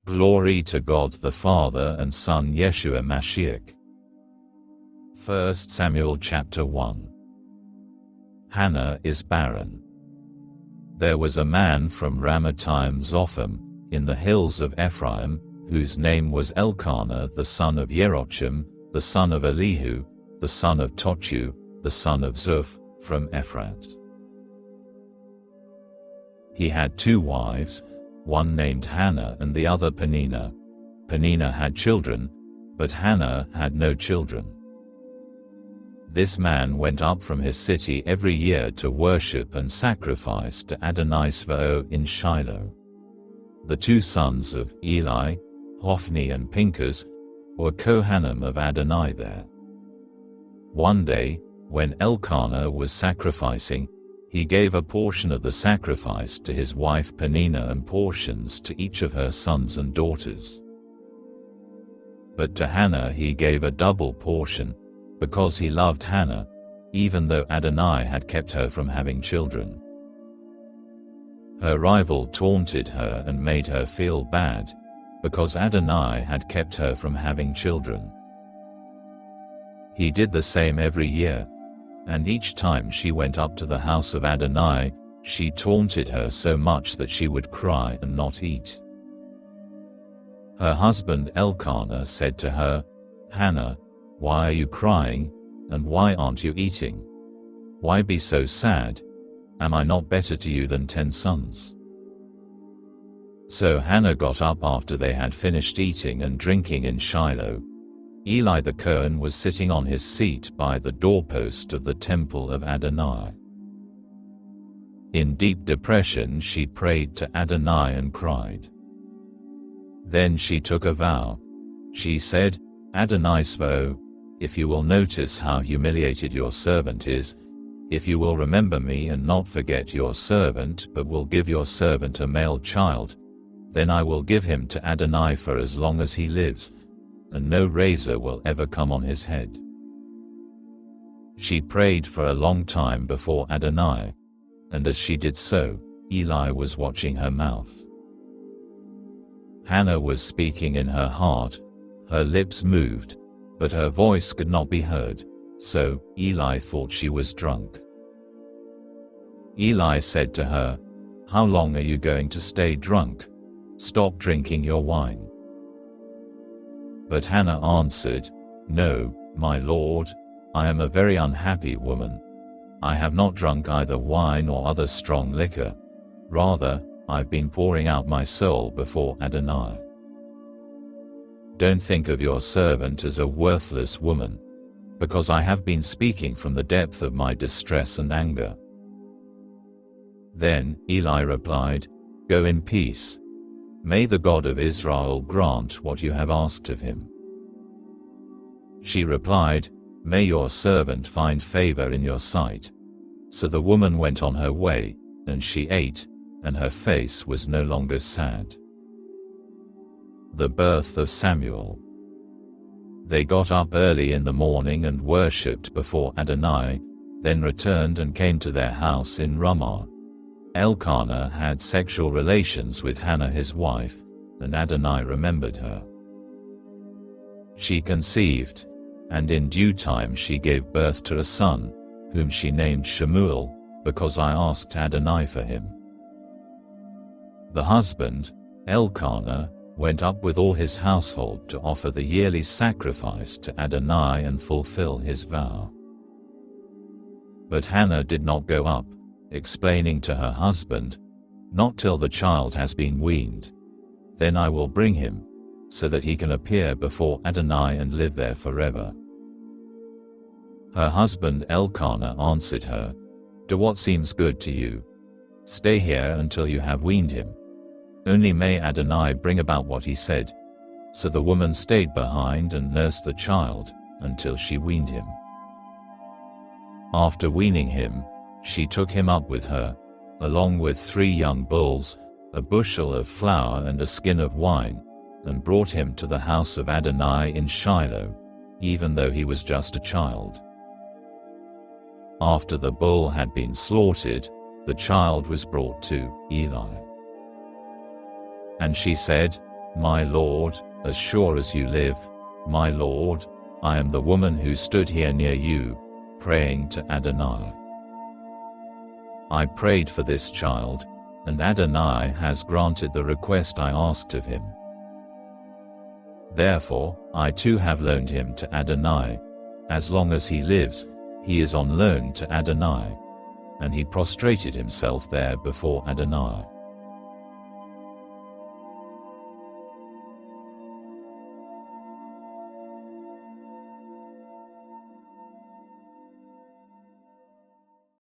Glory to God the Father and Son Yeshua Mashiach. 1 Samuel chapter 1. Hannah is barren. There was a man from Ramatayim-Tzofim, in the hills of Ephraim, whose name was Elkanah the son of Yerocham, the son of Elihu, the son of Tochu, the son of Zuph, from Ephrat. He had 2 wives, one named Hannah and the other Peninnah. Peninnah had children, but Hannah had no children. This man went up from his city every year to worship and sacrifice to Adonai-Tzva'ot in Shiloh. The 2 sons of Eli, Hophni and Pinchas, were Kohanim of Adonai there. One day, when Elkanah was sacrificing, he gave a portion of the sacrifice to his wife Peninnah and portions to each of her sons and daughters. But to Hannah he gave a double portion, because he loved Hannah, even though Adonai had kept her from having children. Her rival taunted her and made her feel bad, because Adonai had kept her from having children. He did the same every year, and each time she went up to the house of Adonai, she taunted her so much that she would cry and not eat. Her husband Elkanah said to her, "Hannah, why are you crying, and why aren't you eating? Why be so sad? Am I not better to you than 10 sons?" So Hannah got up after they had finished eating and drinking in Shiloh. Eli the Kohen was sitting on his seat by the doorpost of the temple of Adonai. In deep depression she prayed to Adonai and cried. Then she took a vow. She said, "Adonai-Tzva'ot, if you will notice how humiliated your servant is, if you will remember me and not forget your servant but will give your servant a male child, then I will give him to Adonai for as long as he lives, and no razor will ever come on his head." She prayed for a long time before Adonai, and as she did so, Eli was watching her mouth. Hannah was speaking in her heart, her lips moved, but her voice could not be heard, so Eli thought she was drunk. Eli said to her, "How long are you going to stay drunk? Stop drinking your wine." But Hannah answered, "No, my lord, I am a very unhappy woman. I have not drunk either wine or other strong liquor. Rather, I've been pouring out my soul before Adonai. Don't think of your servant as a worthless woman, because I have been speaking from the depth of my distress and anger." Then Eli replied, "Go in peace. May the God of Israel grant what you have asked of him." She replied, "May your servant find favor in your sight." So the woman went on her way, and she ate, and her face was no longer sad. The birth of Samuel. They got up early in the morning and worshipped before Adonai, then returned and came to their house in Ramah. Elkanah had sexual relations with Hannah his wife, and Adonai remembered her. She conceived, and in due time she gave birth to a son, whom she named Shemuel, because I asked Adonai for him. The husband, Elkanah, went up with all his household to offer the yearly sacrifice to Adonai and fulfill his vow. But Hannah did not go up, explaining to her husband, "Not till the child has been weaned. Then I will bring him, so that he can appear before Adonai and live there forever." Her husband Elkanah answered her, "Do what seems good to you. Stay here until you have weaned him. Only may Adonai bring about what he said." So the woman stayed behind and nursed the child until she weaned him. After weaning him, she took him up with her, along with 3 young bulls, a bushel of flour and a skin of wine, and brought him to the house of Adonai in Shiloh, even though he was just a child. After the bull had been slaughtered, the child was brought to Eli. And she said, My Lord, as sure as you live, my Lord, I am the woman who stood here near you, praying to Adonai. I prayed for this child, and Adonai has granted the request I asked of him. Therefore, I too have loaned him to Adonai. As long as he lives, he is on loan to Adonai. And he prostrated himself there before Adonai.